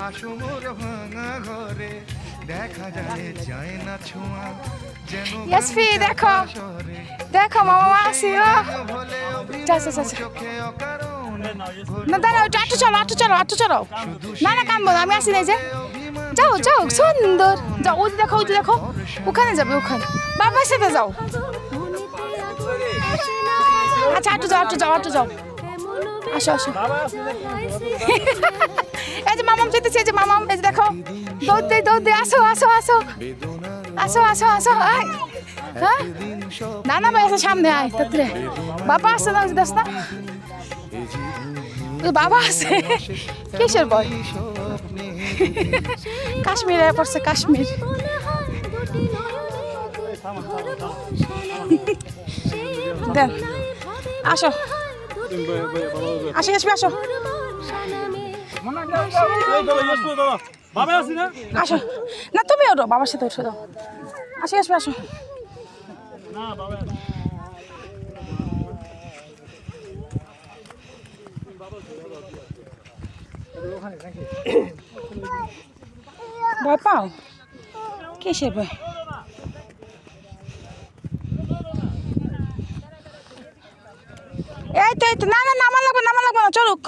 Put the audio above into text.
হাসুমোর ভাঙা ঘরে দেখা যায় না ছোঁয়া যেন ইয়াসফি দেখো দেখো মামা আসিও চোখে অকারণ না দাঁড়াও আটু চলো না না কানবো না, আমি আসি নাই যে যাও যাও সুন্দর যাও, ওই দেখো ওখানে যাবে, ওখানে বাবার সাথে যাও। আচ্ছা আটু যাও আসো এই যে মামাম যেতেছে, এই যে মামাম, এই যে দেখো দৌড় দে আসো আয় হ্যাঁ না ভাই আসো সামনে আয় তাড়াতাড়ি, বাবা আসছে না, দেখ না বাবা আছে কিসের বয় কাশ্মীরে পড়ছে, কাশ্মীর দেন আসো আসো আসো না তুমি ওঠো, বাবার সাথে উঠে দাও, আসো ভয় পাও কিসের ভয়? এই তো না নামা লাগবে না, চলুক।